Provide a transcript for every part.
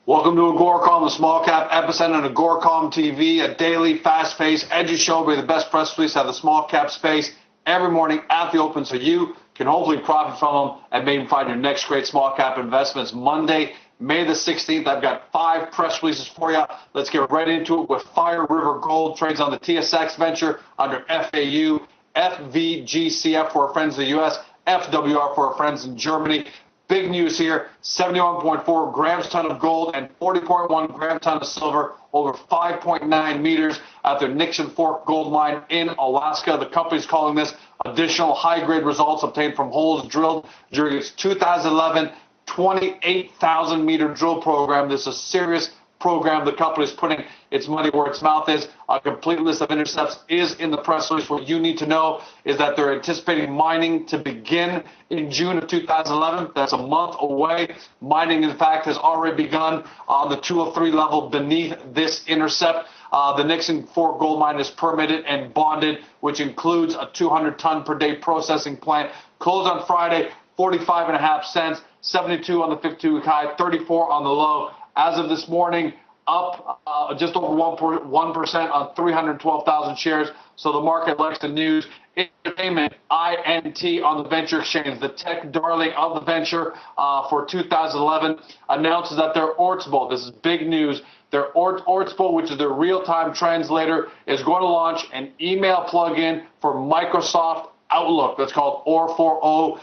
Welcome to AGORACOM, the Small Cap Epicenter, and AGORACOM TV, a daily, fast-paced, edgy show where the best press release out of the small cap space every morning at the open, so you can hopefully profit from them and maybe find your next great small cap investments. Monday, May the 16th, I've got 5 press releases for you. Let's get right into it with Fire River Gold, trades on the TSX Venture under FAU, FVGCF for our friends in the U.S., FWR for our friends in Germany. Big news here, 71.4 grams ton of gold and 40.1 gram ton of silver over 5.9 meters at their Nixon Fork gold mine in Alaska. The company's calling this additional high-grade results obtained from holes drilled during its 2011 28,000-meter drill program. This is a serious program. The company is putting its money where its mouth is. A complete list of intercepts is in the press release. What you need to know is that they're anticipating mining to begin in June of 2011. That's a month away. Mining, in fact, has already begun on the 203 level beneath this intercept. The Nixon Fork gold mine is permitted and bonded, which includes a 200-ton-per-day processing plant. Closed on Friday, 45.5 cents, 72 on the 52-week high, 34 on the low. As of this morning, up just over 1% on 312,000 shares. So the market likes the news. Intertainment, INT on the venture exchange, the tech darling of the venture for 2011, announces that their Ortsbo, this is big news, their Ortsbo, which is their real-time translator, is going to launch an email plugin for Microsoft Outlook. That's called Or4O,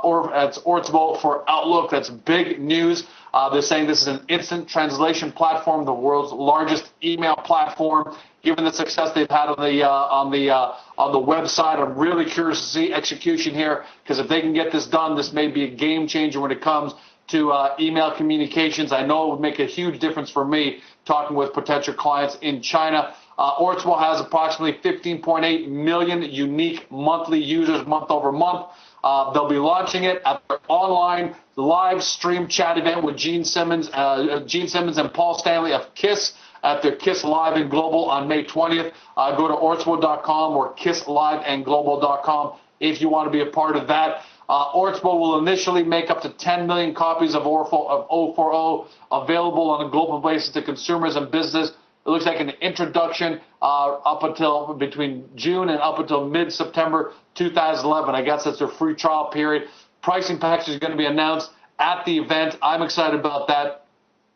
or that's Ortsbo for Outlook. That's big news. They're saying this is an instant translation platform, the world's largest email platform. Given the success they've had on the website, I'm really curious to see execution here, because if they can get this done, this may be a game changer when it comes to email communications. I know it would make a huge difference for me talking with potential clients in China. Ortsbo has approximately 15.8 million unique monthly users month over month. They'll be launching it at their online live stream chat event with Gene Simmons and Paul Stanley of KISS at their KISS Live and Global on May 20th. Go to ortsbo.com or kissliveandglobal.com if you want to be a part of that. Ortsbo will initially make up to 10 million copies of O4O available on a global basis to consumers and business. It looks like an introduction up until between June and up until mid-September 2011. I guess that's their free trial period. Pricing package is going to be announced at the event. I'm excited about that.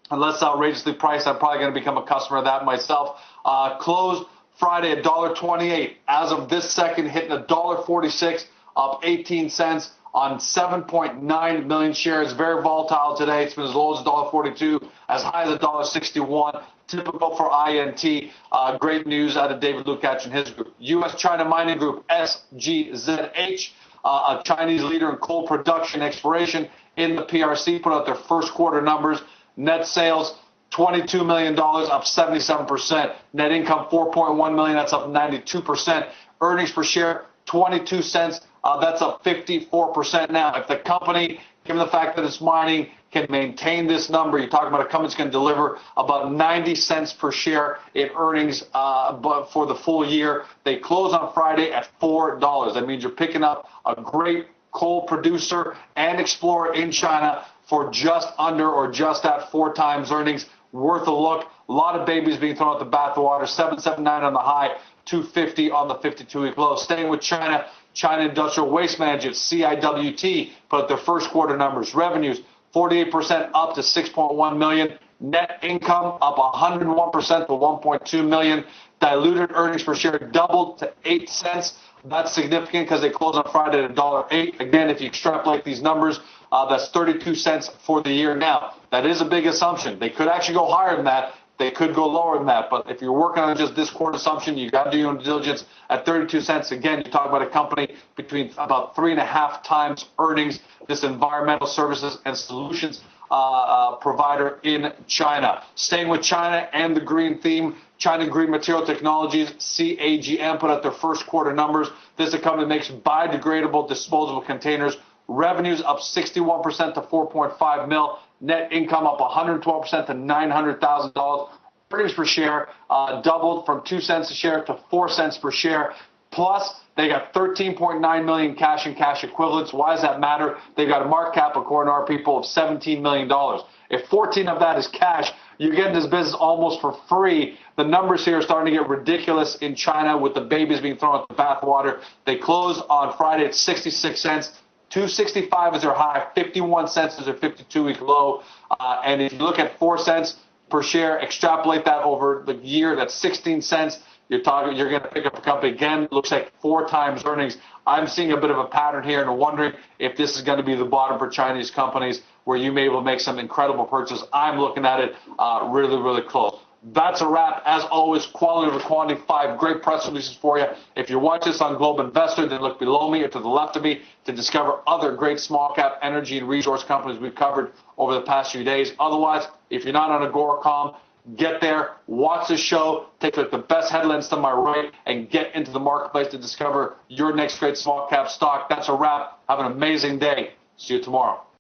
Unless outrageously priced, I'm probably going to become a customer of that myself. Closed Friday $1.28. As of this second, hitting $1.46, up 18 cents on 7.9 million shares. Very volatile today. It's been as low as $1.42, as high as $1.61. Typical for INT. Great news out of David Lukacs and his group. U.S.-China Mining Group, SGZH, a Chinese leader in coal production exploration in the PRC, put out their first quarter numbers. Net sales, $22 million, up 77%. Net income, $4.1 million, that's up 92%. Earnings per share, 22 cents. That's up 54% now. If the company, given the fact that it's mining, can maintain this number, you're talking about a company that's going to deliver about 90 cents per share in earnings but for the full year. They close on Friday at $4. That means you're picking up a great coal producer and explorer in China for just under or just at 4 times earnings. Worth a look. A lot of babies being thrown out the bathwater. 779 on the high, 250 on the 52-week low. Staying with China, China Industrial Waste Management, CIWT, put out their first quarter numbers. Revenues, 48% up to $6.1 million. Net income up 101% to $1.2 million. Diluted earnings per share doubled to 8 cents. That's significant because they closed on Friday at $1.08. Again, if you extrapolate these numbers, that's 32 cents for the year. Now, that is a big assumption. They could actually go higher than that. They could go lower than that. But if you're working on just this quarter assumption, you got to do your due diligence at 32 cents. Again, you talk about a company between about 3.5 times earnings, this environmental services and solutions provider in China. Staying with China and the green theme, China Green Material Technologies, CAGM, put out their first quarter numbers. This is a company that makes biodegradable disposable containers. Revenues up 61% to 4.5 mil. Net income up 112% to $900,000. Earnings per share doubled from 2 cents a share to 4 cents per share. Plus, they got 13.9 million cash and cash equivalents. Why does that matter? They got a market cap, according to our people, of $17 million. If 14 of that is cash, you're getting this business almost for free. The numbers here are starting to get ridiculous in China with the babies being thrown out the bathwater. They closed on Friday at 66 cents. 265 is their high, 51 cents is their 52-week low. And if you look at 4 cents per share, extrapolate that over the year, that's 16 cents. You're going to pick up a company again, looks like 4 times earnings. I'm seeing a bit of a pattern here and wondering if this is going to be the bottom for Chinese companies where you may be able to make some incredible purchases. I'm looking at it really, really close. That's a wrap. As always, quality over quantity, 5 great press releases for you. If you're watching this on Globe Investor, then look below me or to the left of me to discover other great small cap energy and resource companies we've covered over the past few days. Otherwise, if you're not on AGORACOM, get there, watch the show, take a look at the best headlines to my right, and get into the marketplace to discover your next great small cap stock. That's a wrap. Have an amazing day. See you tomorrow.